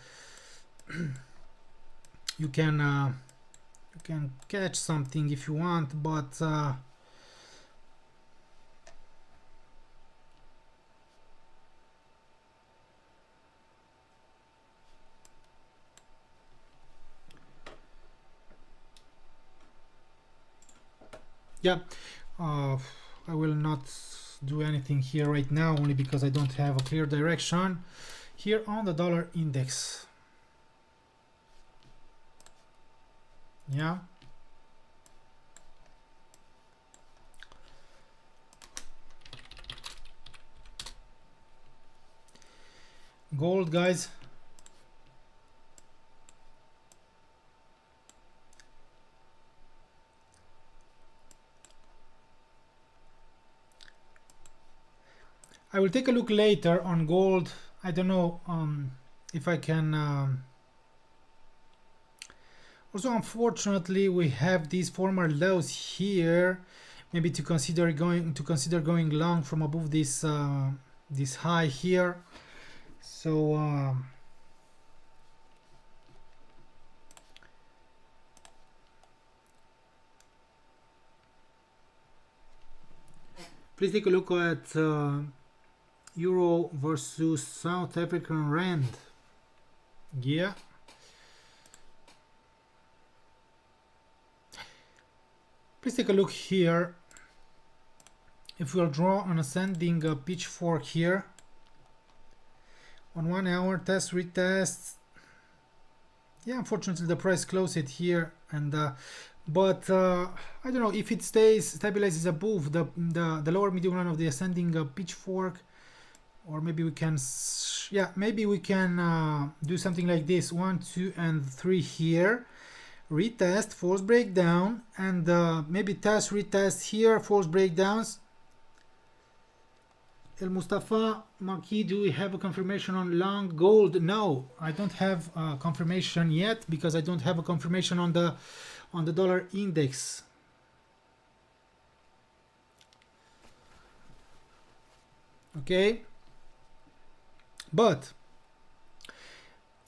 you can catch something if you want, but yeah, I will not do anything here right now, only because I don't have a clear direction here on the dollar index. Yeah. Gold, guys. I will take a look later on gold. I don't know if I can. Also, unfortunately, we have these former lows here. Maybe to consider going long from above this this high here. So please take a look at Euro versus South African Rand. Yeah. Please take a look here. If we'll draw an ascending pitchfork here on 1 hour test retest. Yeah, unfortunately the price closed it here, and but I don't know if it stabilizes above the lower medium line of the ascending pitchfork. or maybe we can, yeah, maybe we can do something like this: 1, 2, and 3 here. Retest, false breakdown, and maybe test, retest here, false breakdowns. El Mustafa Maki, do we have a confirmation on long gold? No, I don't have confirmation yet, because I don't have a confirmation on the dollar index. Okay, but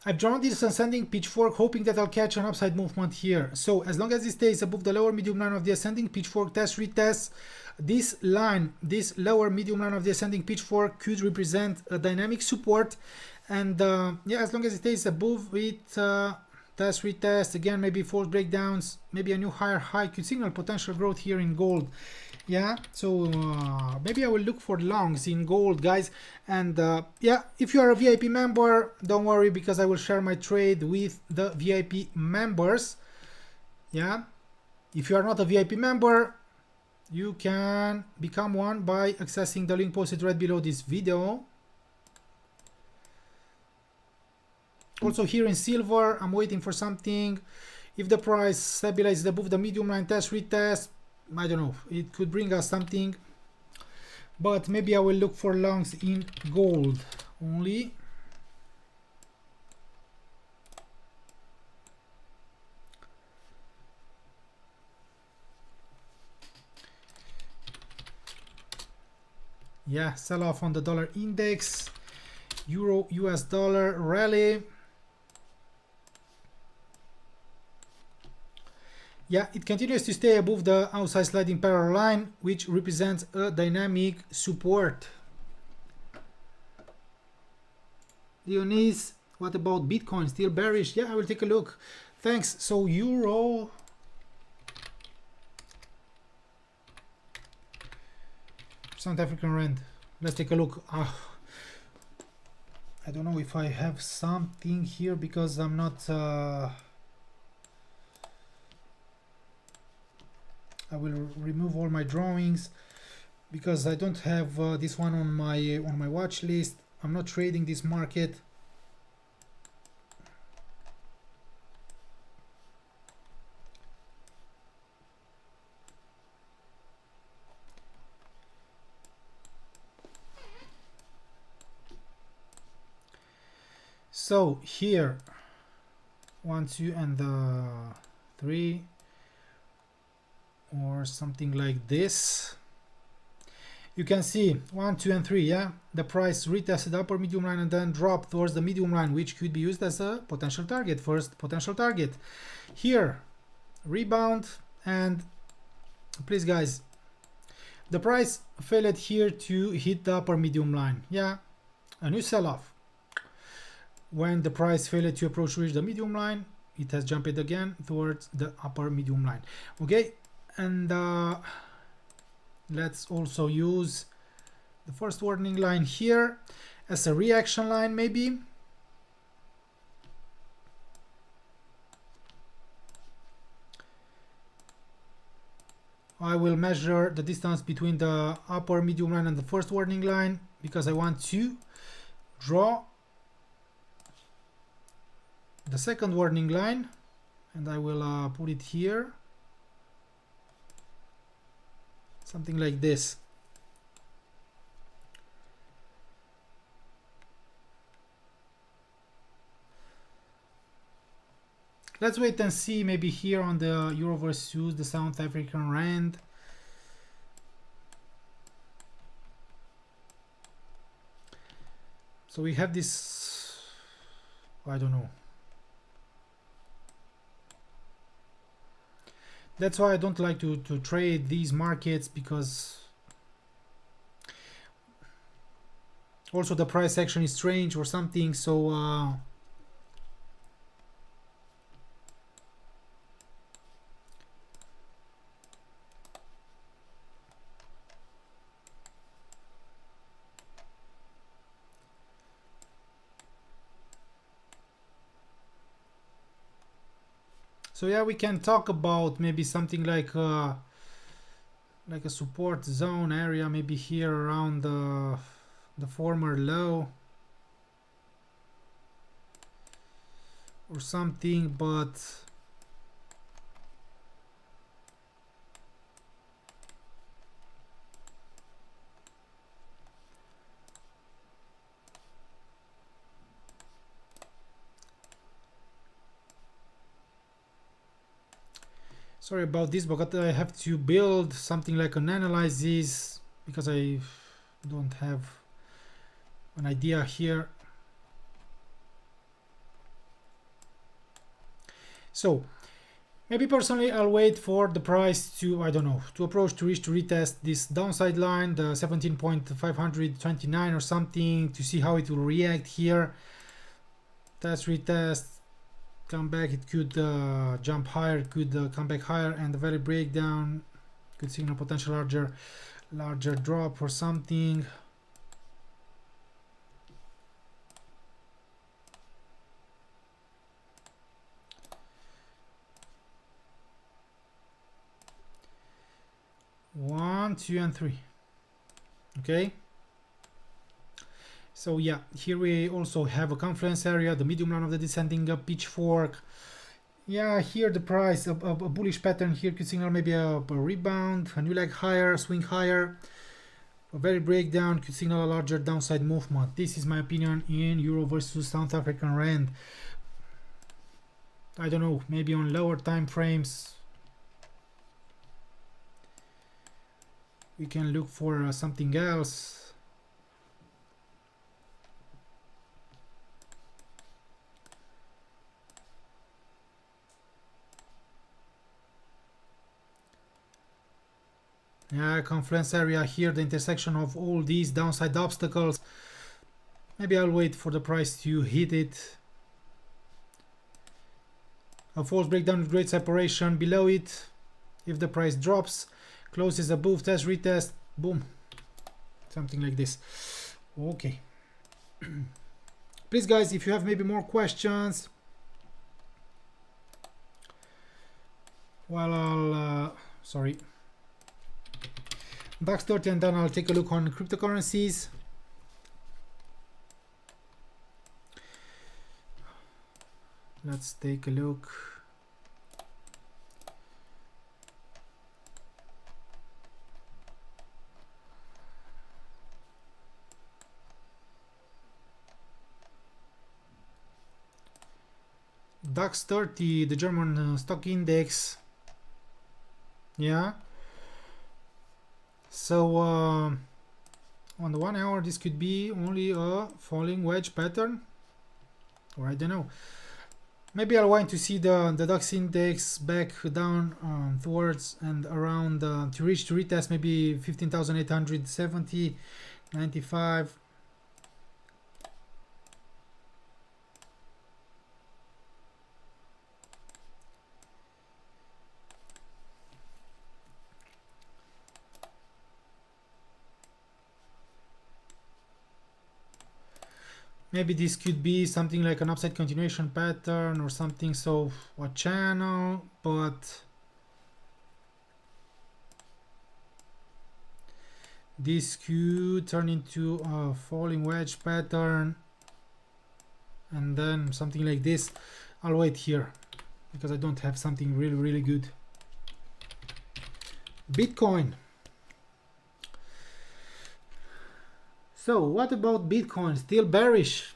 I've drawn this ascending pitchfork, hoping that I'll catch an upside movement here. So as long as it stays above the lower medium line of the ascending pitchfork, test, retest, this line, this lower medium line of the ascending pitchfork could represent a dynamic support. And yeah, as long as it stays above it, test, retest, again, maybe false breakdowns, maybe a new higher high could signal potential growth here in gold. Yeah, so maybe I will look for longs in gold, guys. And yeah, if you are a VIP member, don't worry, because I will share my trade with the VIP members. Yeah, if you are not a VIP member, you can become one by accessing the link posted right below this video. Also here in silver, I'm waiting for something. If the price stabilizes above the medium line, test, retest, I don't know, it could bring us something, but maybe I will look for longs in gold only. Yeah, sell off on the dollar index, euro US dollar rally. Yeah, it continues to stay above the outside sliding parallel line, which represents a dynamic support. Dionys, what about Bitcoin? Still bearish? Yeah, I will take a look. Thanks. So euro, South African rand. Let's take a look. I don't know if I have something here, because I'm not. I will remove all my drawings, because I don't have this one on my watch list. I'm not trading this market. So here, 1, 2, and 3. Or something like this. You can see 1, 2, and 3. Yeah, the price retested upper medium line and then dropped towards the medium line, which could be used as a potential target. First potential target here, rebound, and please, guys, the price failed here to hit the upper medium line. Yeah, a new sell-off. When the price failed to reach the medium line, it has jumped again towards the upper medium line. Okay. And let's also use the first warning line here as a reaction line, maybe. I will measure the distance between the upper medium line and the first warning line, because I want to draw the second warning line, and I will put it here. Something like this. Let's wait and see, maybe here on the euro versus the South African rand. So we have this, I don't know. That's why I don't like to trade these markets, because also the price action is strange or something. So so yeah, we can talk about maybe something like a support zone area, maybe here around the former low or something, but sorry about this, but I have to build something like an analysis because I don't have an idea here. So maybe personally I'll wait for the price to, I don't know, to approach, to reach, to retest this downside line, the 17.529 or something, to see how it will react here. Test, retest, come back, it could jump higher, could come back higher, and the value breakdown could signal potential larger drop or something. One, two, and three. Okay. So yeah, here we also have a confluence area, the medium line of the descending pitchfork. Yeah, here the price, a bullish pattern here could signal maybe a rebound, a new leg higher, swing higher. A very breakdown could signal a larger downside movement. This is my opinion in Euro versus South African Rand. I don't know, maybe on lower time frames we can look for something else. Yeah, confluence area here, the intersection of all these downside obstacles. Maybe I'll wait for the price to hit it. A false breakdown with great separation below it. If the price drops, closes above, test, retest, boom. Something like this. Okay. Please guys, if you have maybe more questions, well, I'll sorry, DAX 30, and then I'll take a look on cryptocurrencies. Let's take a look. DAX 30, the German stock index. Yeah. So on the 1 hour this could be only a falling wedge pattern, or I don't know. Maybe I'll want to see the DAX index back down towards and around to reach, to retest maybe 15,870, 95. Maybe this could be something like an upside continuation pattern or something, so a channel, but this could turn into a falling wedge pattern and then something like this. I'll wait here because I don't have something really good. Bitcoin. So what about Bitcoin? Still bearish.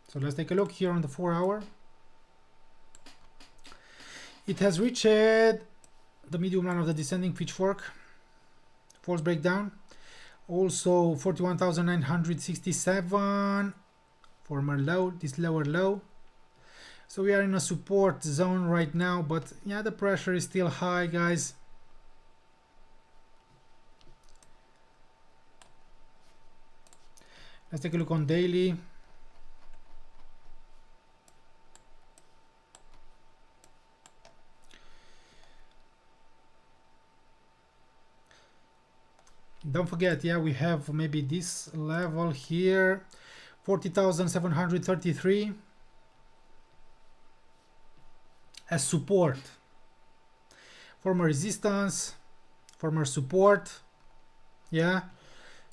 So let's take a look here on the 4 hour. It has reached the medium line of the descending pitchfork. False breakdown. Also 41,967. Former low, this lower low. So we are in a support zone right now, but yeah, the pressure is still high, guys. Let's take a look on daily. Don't forget, yeah, we have maybe this level here, 40,733 as support. Former resistance, former support, yeah.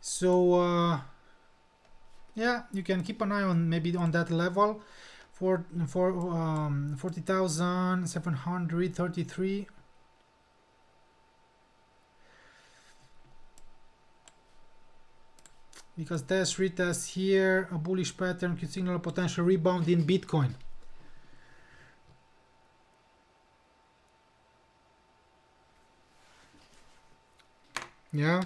So yeah, you can keep an eye on maybe on that level for 40,733. Because test retest here, a bullish pattern could signal a potential rebound in Bitcoin. Yeah.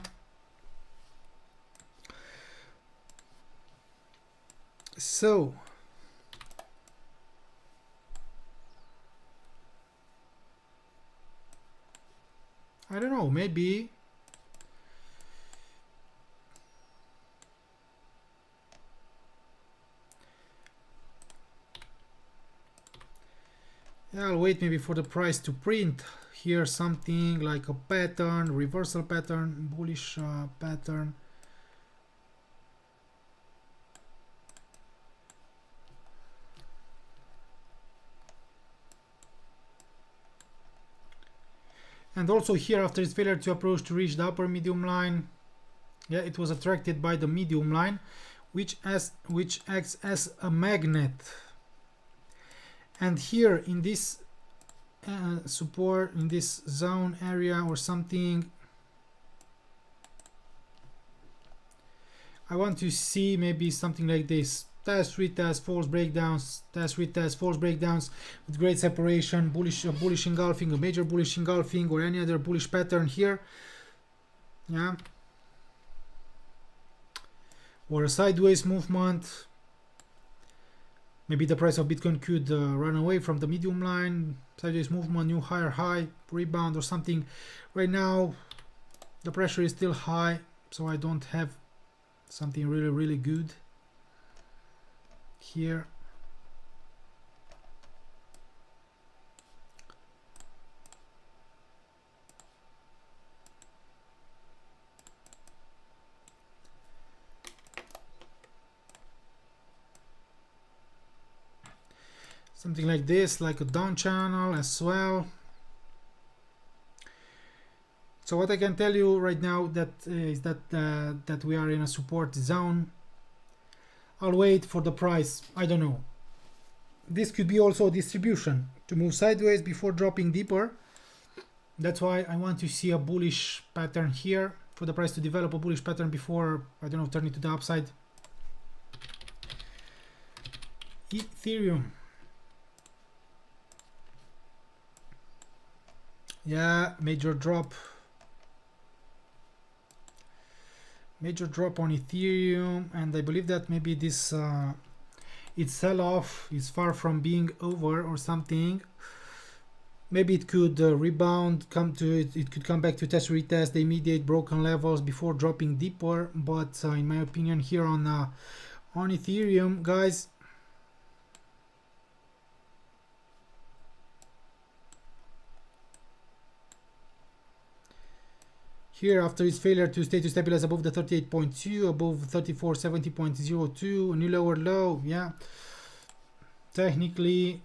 So I don't know, maybe yeah, I'll wait maybe for the price to print here something like a pattern, reversal pattern, bullish pattern. And also here, after its failure to approach to reach the upper medium line, yeah, it was attracted by the medium line, which acts as a magnet. And here in this support, in this zone area or something, I want to see maybe something like this: test, retest, false breakdowns, test, retest, false breakdowns with great separation, bullish engulfing, a major bullish engulfing, or any other bullish pattern here. Yeah. Or a sideways movement. Maybe the price of Bitcoin could run away from the medium line, sideways movement, new higher high, rebound or something. Right now, the pressure is still high, so I don't have something really good here. Something like this, like a down channel as well. So what I can tell you right now is that we are in a support zone. I'll wait for the price. I don't know. This could be also a distribution to move sideways before dropping deeper. That's why I want to see a bullish pattern here, for the price to develop a bullish pattern before, I don't know, turning to the upside. Ethereum. Yeah, major drop on Ethereum, and I believe that maybe this its sell-off is far from being over or something. Maybe it could rebound, it could come back to test, retest the immediate broken levels before dropping deeper. But in my opinion, here on Ethereum, guys, here, after its failure to stabilize above the 38.2, above 3470.02, a new lower low, yeah. Technically,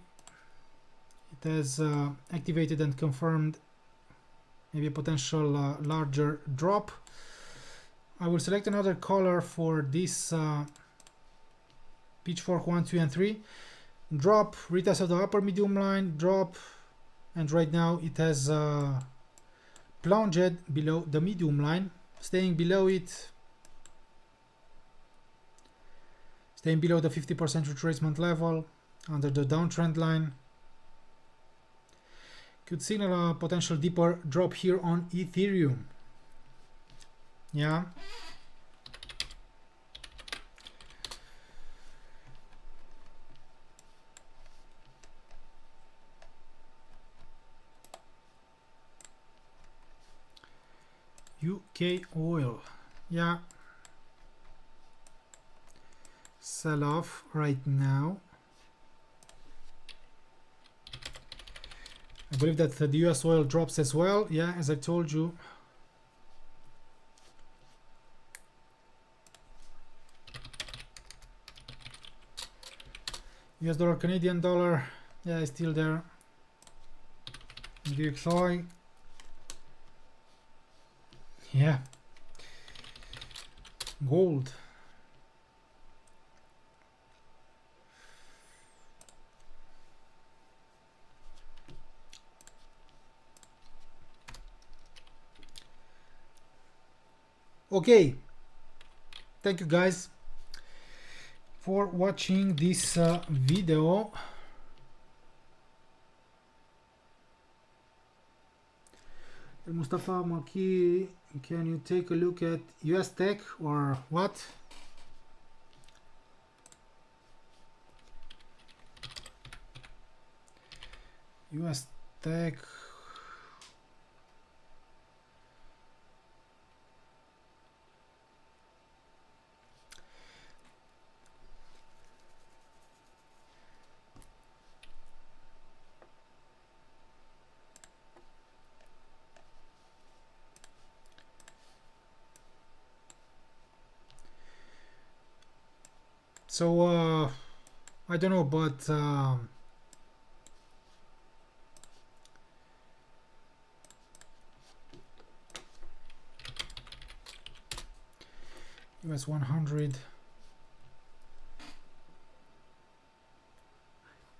it has activated and confirmed maybe a potential larger drop. I will select another color for this pitchfork 1, 2, and 3. Drop, retest of the upper medium line, drop, and right now it has plunged below the medium line, staying below it, staying below the 50% retracement level under the downtrend line. Could signal a potential deeper drop here on Ethereum. Yeah. UK oil, yeah, sell off right now. I believe that the US oil drops as well, yeah, as I told you. US dollar, Canadian dollar, yeah, it's still there. DXY. Yeah. Gold. Okay, thank you guys for watching this video. Mustafa Maki, can you take a look at US Tech or what? US Tech. So I don't know, but US 100.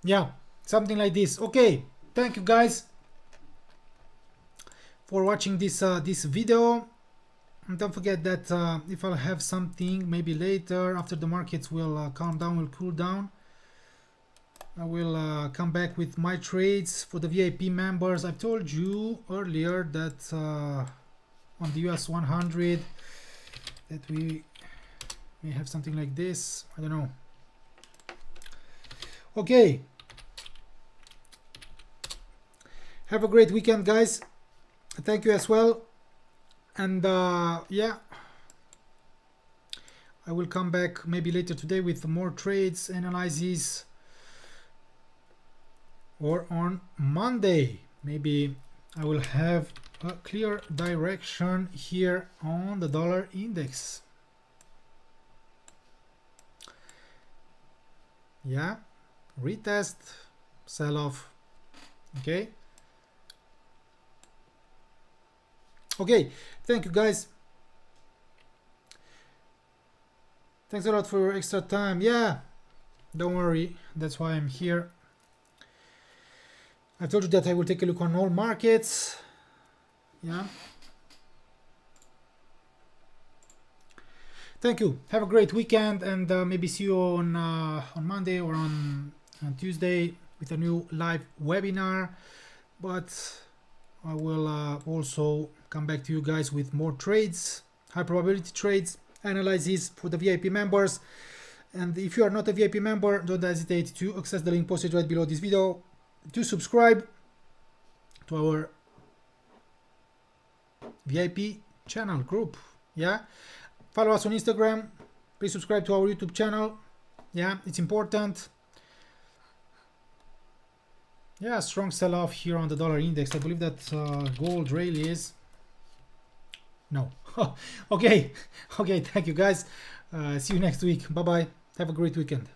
Yeah, something like this. Okay, thank you guys for watching this this video. And don't forget that if I'll have something maybe later after the markets will calm down, will cool down, I will come back with my trades for the VIP members. I've told you earlier that on the US 100 that we may have something like this. I don't know. Okay, have a great weekend, guys. Thank you as well. And yeah, I will come back maybe later today with more trades analyses, or on Monday maybe I will have a clear direction here on the dollar index. Yeah, retest, sell off. Okay. Okay, thank you guys. Thanks a lot for your extra time. Yeah, don't worry, that's why I'm here. I told you that I will take a look on all markets. Yeah. Thank you. Have a great weekend, and maybe see you on Monday or on Tuesday with a new live webinar. But I will also come back to you guys with more trades, high probability trades, analysis for the VIP members. And if you are not a VIP member, don't hesitate to access the link posted right below this video to subscribe to our VIP channel group. Yeah, follow us on Instagram, please subscribe to our YouTube channel. Yeah, it's important. Yeah, strong sell-off here on the dollar index. I believe that gold really is. No. Okay. Okay, thank you guys. See you next week. Bye-bye. Have a great weekend.